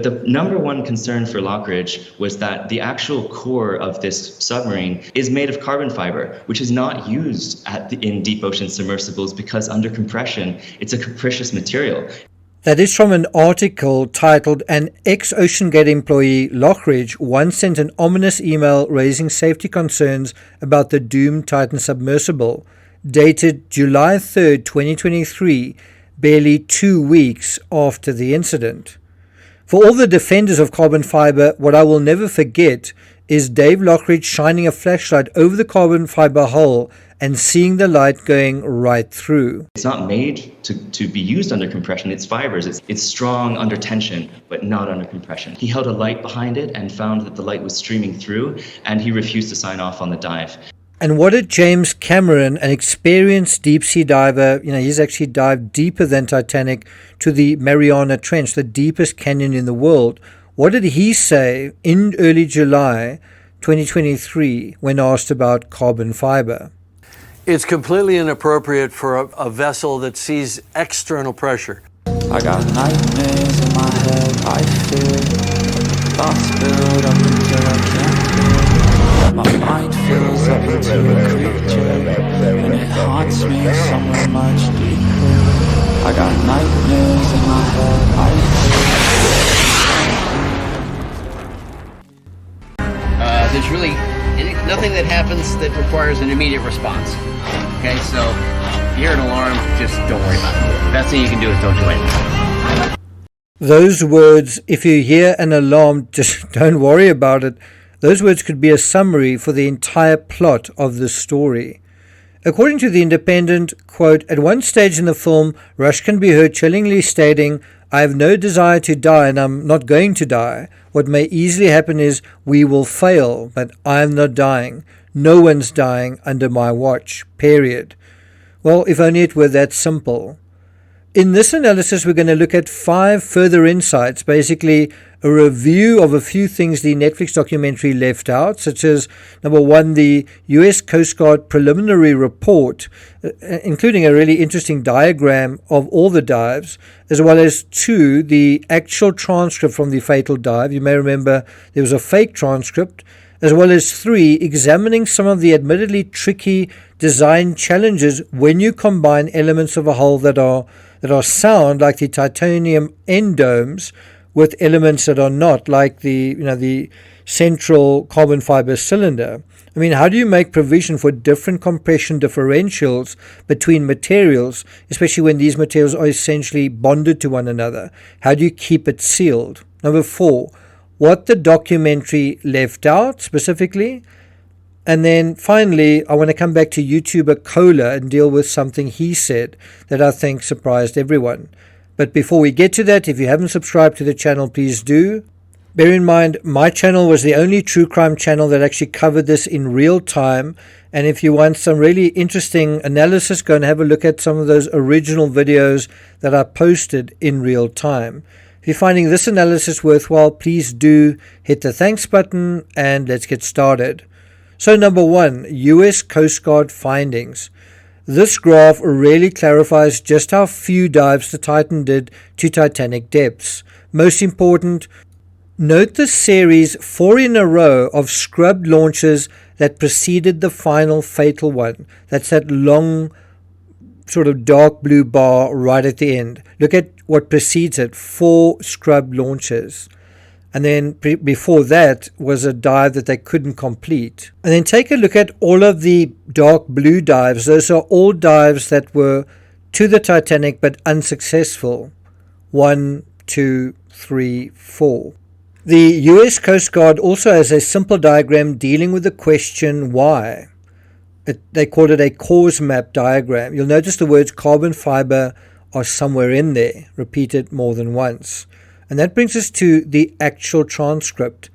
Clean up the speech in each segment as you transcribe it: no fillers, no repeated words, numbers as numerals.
The number one concern for Lockridge was that the actual core of this submarine is made of carbon fiber, which is not used in deep ocean submersibles because under compression, it's a capricious material. That is from an article titled "An ex-OceanGate employee, Lockridge, once sent an ominous email raising safety concerns about the doomed Titan submersible," dated July 3rd, 2023, barely 2 weeks after the incident. For all the defenders of carbon fiber, what I will never forget is Dave Lockridge shining a flashlight over the carbon fiber hull and seeing the light going right through. It's not made to be used under compression. It's fibers. It's strong under tension, but not under compression. He held a light behind it and found that the light was streaming through, and he refused to sign off on the dive. And what did James Cameron, an experienced deep-sea diver, he's actually dived deeper than Titanic to the Mariana Trench, the deepest canyon in the world. What did he say in early July 2023 when asked about carbon fiber? It's completely inappropriate for a vessel that sees external pressure. I got nightmares in my head, I fear. Thoughts build up until I can't feel. My mind fills up into a creature, and it haunts me somewhere much deeper. I got nightmares in my head, I fear. There's really nothing that happens that requires an immediate response. Okay, so if you hear an alarm, just don't worry about it. The best thing you can do is don't do anything. Those words, if you hear an alarm, just don't worry about it. Those words could be a summary for the entire plot of the story. According to The Independent, quote, "At one stage in the film, Rush can be heard chillingly stating, 'I have no desire to die and I'm not going to die. What may easily happen is we will fail, but I'm not dying. No one's dying under my watch, period.'" Well, if only it were that simple. In this analysis, we're going to look at 5 further insights, basically a review of a few things the Netflix documentary left out, such as, number 1, the US Coast Guard preliminary report, including a really interesting diagram of all the dives, as well as 2, the actual transcript from the fatal dive. You may remember there was a fake transcript, as well as 3, examining some of the admittedly tricky design challenges when you combine elements of a hull that are sound, like the titanium end domes, with elements that are not, like the central carbon fiber cylinder. I mean, how do you make provision for different compression differentials between materials, especially when these materials are essentially bonded to one another? How do you keep it sealed? Number 4, what the documentary left out specifically. And then finally, I want to come back to YouTuber Cola and deal with something he said that I think surprised everyone. But before we get to that, if you haven't subscribed to the channel, please do. Bear in mind, my channel was the only true crime channel that actually covered this in real time. And if you want some really interesting analysis, go and have a look at some of those original videos that I posted in real time. If you're finding this analysis worthwhile, please do hit the thanks button and let's get started. So number 1, US Coast Guard findings. This graph really clarifies just how few dives the Titan did to Titanic depths. Most important, note the series 4 in a row of scrubbed launches that preceded the final fatal one. That's that long sort of dark blue bar right at the end. Look at what precedes it, 4 scrubbed launches. And then before that was a dive that they couldn't complete. And then take a look at all of the dark blue dives. Those are all dives that were to the Titanic but unsuccessful. 1, 2, 3, 4. The US Coast Guard also has a simple diagram dealing with the question why. They call it a cause map diagram. You'll notice the words carbon fiber are somewhere in there, repeated more than once. And that brings us to the actual transcript.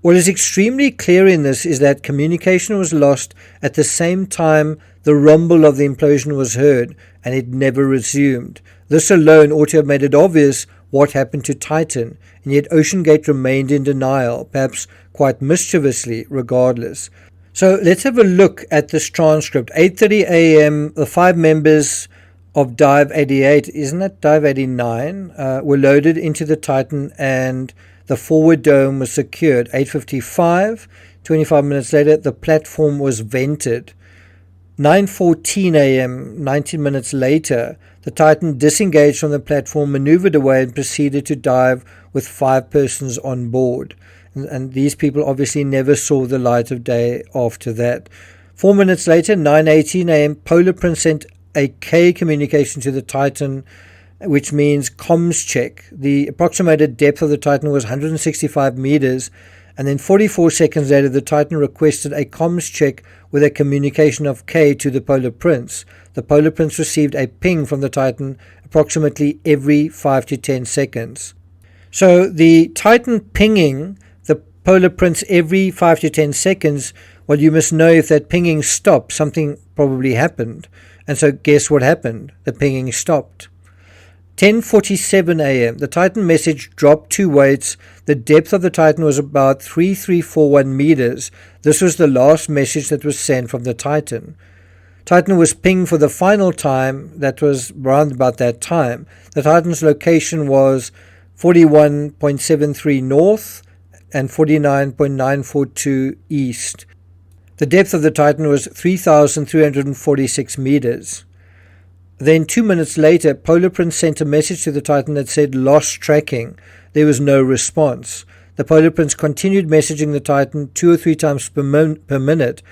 What is extremely clear in this is that communication was lost at the same time the rumble of the implosion was heard, and it never resumed. This alone ought to have made it obvious what happened to Titan, and yet OceanGate remained in denial, perhaps quite mischievously regardless. So let's have a look at this transcript. 8:30 a.m., the 5 members of dive 88, isn't that dive 89, were loaded into the Titan and the forward dome was secured. 8:55, 25 minutes later, the platform was vented. 9:14 a.m., 19 minutes later, the Titan disengaged from the platform, maneuvered away, and proceeded to dive with 5 persons on board. And these people obviously never saw the light of day after that. 4 minutes later, 9:18 a.m., Polar Prince sent a K communication to the Titan, which means comms check. The approximated depth of the Titan was 165 meters, and then 44 seconds later, the Titan requested a comms check with a communication of K to the Polar Prince. The Polar Prince received a ping from the Titan approximately every 5 to 10 seconds. So the Titan pinging the Polar Prince every 5 to 10 seconds, well, you must know if that pinging stopped, something probably happened. And so guess what happened? The pinging stopped. 10:47 a.m. The Titan message dropped 2 weights. The depth of the Titan was about 3341 meters. This was the last message that was sent from the Titan. Titan was pinged for the final time. That was around about that time. The Titan's location was 41.73 north and 49.942 east. The depth of the Titan was 3,346 meters. Then 2 minutes later, Polar Prince sent a message to the Titan that said lost tracking. There was no response. The Polar Prince continued messaging the Titan 2 or 3 times per minute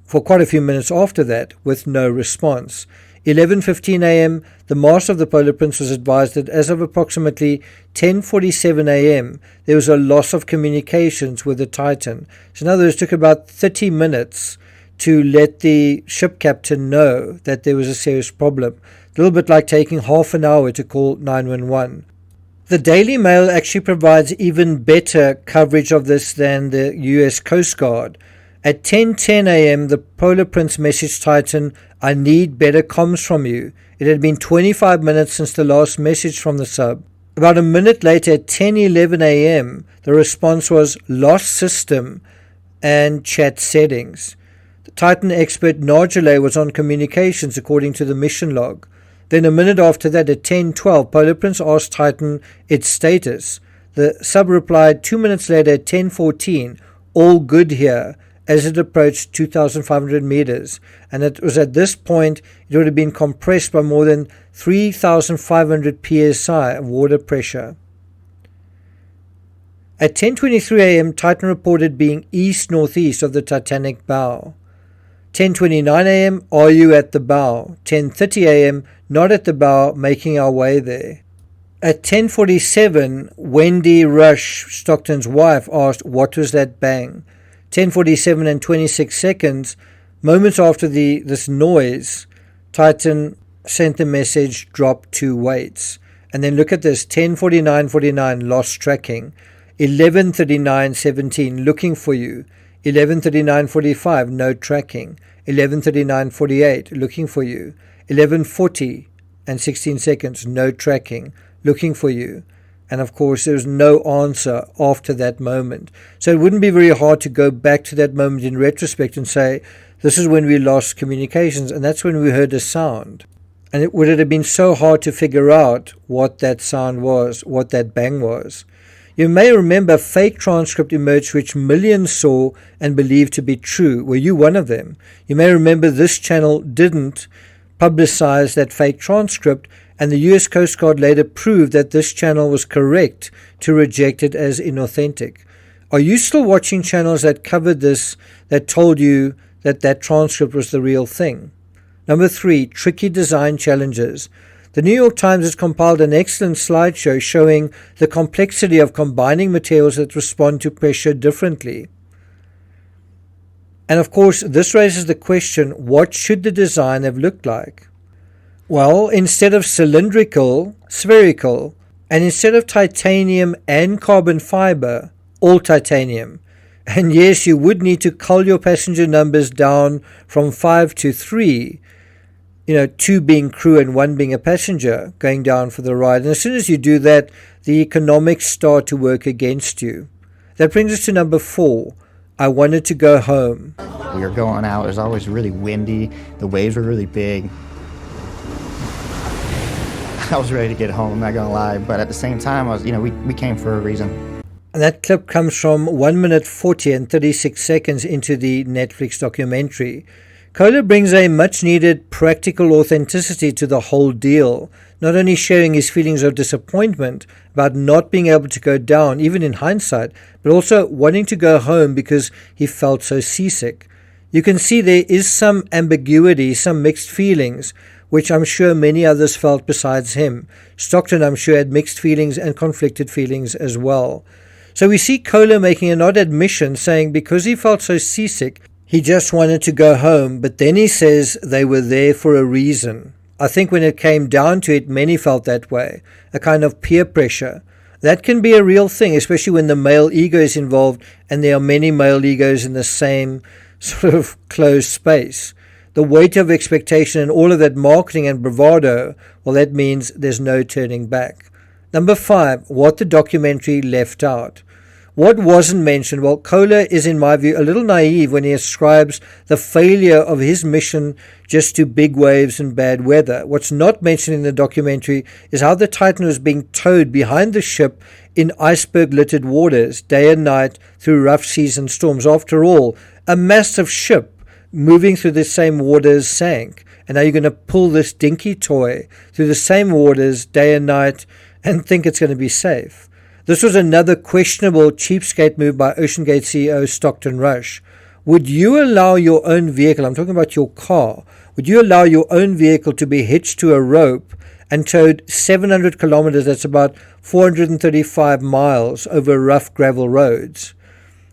for quite a few minutes after that, with no response. 11:15 a.m., the master of the Polar Prince was advised that as of approximately 10:47 a.m., there was a loss of communications with the Titan. So in other words, it took about 30 minutes to let the ship captain know that there was a serious problem. A little bit like taking half an hour to call 911. The Daily Mail actually provides even better coverage of this than the US Coast Guard. At 10:10 a.m., the Polar Prince messaged Titan, "I need better comms from you." It had been 25 minutes since the last message from the sub. About a minute later, at 10:11 a.m., the response was lost system and chat settings. The Titan expert Nargile was on communications according to the mission log. Then a minute after that, at 10:12, Polar Prince asked Titan its status. The sub replied 2 minutes later at 10:14, "All good here," as it approached 2,500 meters, and it was at this point it would have been compressed by more than 3,500 psi of water pressure. At 10:23 a.m., Titan reported being east-northeast of the Titanic bow. 10:29 a.m., "Are you at the bow?" 10:30 a.m., "Not at the bow, making our way there." At 10:47, Wendy Rush, Stockton's wife, asked, "What was that bang?" 10:47 and 26 seconds, moments after this noise, Titan sent the message, "Drop 2 weights." And then look at this, 10:49:49, lost tracking. 11:39:17, looking for you. 11:39:45, no tracking. 11:39:48, looking for you. 11:40 and 16 seconds, no tracking, looking for you. And of course, there was no answer after that moment. So it wouldn't be very hard to go back to that moment in retrospect and say, this is when we lost communications, and that's when we heard a sound. And would it have been so hard to figure out what that sound was, what that bang was? You may remember fake transcript emerged which millions saw and believed to be true. Were you one of them? You may remember this channel didn't publicize that fake transcript, and the US Coast Guard later proved that this channel was correct to reject it as inauthentic. Are you still watching channels that covered this, that told you that that transcript was the real thing? Number 3, tricky design challenges. The New York Times has compiled an excellent slideshow showing the complexity of combining materials that respond to pressure differently. And of course, this raises the question, what should the design have looked like? Well, instead of cylindrical, spherical, and instead of titanium and carbon fiber, all titanium. And yes, you would need to cull your passenger numbers down from 5 to 3, 2 being crew and 1 being a passenger going down for the ride. And as soon as you do that, the economics start to work against you. That brings us to number 4. I wanted to go home. We were going out. It was always really windy. The waves were really big. I was ready to get home, I'm not gonna lie. But at the same time, I was, we came for a reason. And that clip comes from 1 minute 40 and 36 seconds into the Netflix documentary. Kohler brings a much-needed practical authenticity to the whole deal, not only sharing his feelings of disappointment about not being able to go down, even in hindsight, but also wanting to go home because he felt so seasick. You can see there is some ambiguity, some mixed feelings, which I'm sure many others felt besides him. Stockton, I'm sure, had mixed feelings and conflicted feelings as well. So we see Kohler making an odd admission, saying because he felt so seasick, he just wanted to go home, but then he says they were there for a reason. I think when it came down to it, many felt that way, a kind of peer pressure. That can be a real thing, especially when the male ego is involved and there are many male egos in the same sort of closed space. The weight of expectation and all of that marketing and bravado, well, that means there's no turning back. Number 5, what the documentary left out. What wasn't mentioned? Well, Kohler is, in my view, a little naive when he ascribes the failure of his mission just to big waves and bad weather. What's not mentioned in the documentary is how the Titan was being towed behind the ship in iceberg-littered waters, day and night, through rough seas and storms. After all, a massive ship moving through the same waters sank. And now you're going to pull this dinky toy through the same waters day and night and think it's going to be safe. This was another questionable cheapskate move by OceanGate CEO Stockton Rush. Would you allow your own vehicle, I'm talking about your car, would you allow your own vehicle to be hitched to a rope and towed 700 kilometers, that's about 435 miles, over rough gravel roads?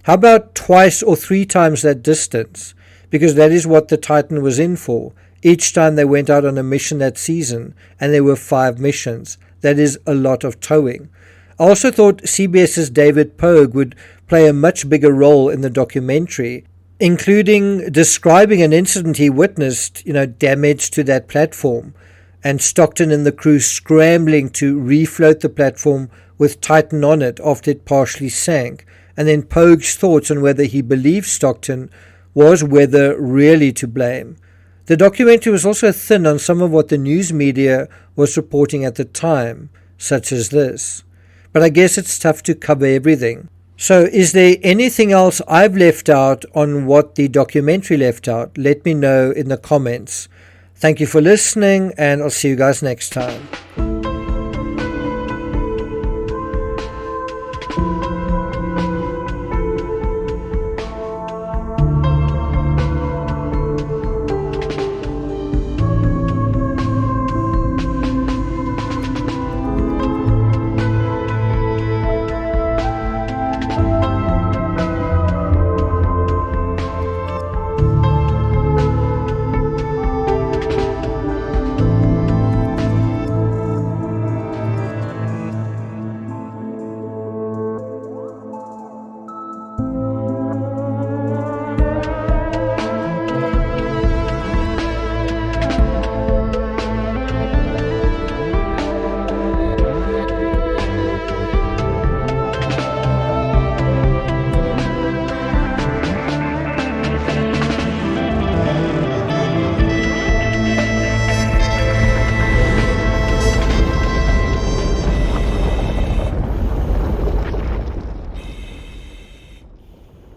How about twice or 3 times that distance? Because that is what the Titan was in for. Each time they went out on a mission that season, and there were 5 missions. That is a lot of towing. I also thought CBS's David Pogue would play a much bigger role in the documentary, including describing an incident he witnessed, damage to that platform, and Stockton and the crew scrambling to refloat the platform with Titan on it after it partially sank, and then Pogue's thoughts on whether he believed Stockton was weather really to blame. The documentary was also thin on some of what the news media was reporting at the time, such as this. But I guess it's tough to cover everything. So is there anything else I've left out on what the documentary left out? Let me know in the comments. Thank you for listening, and I'll see you guys next time.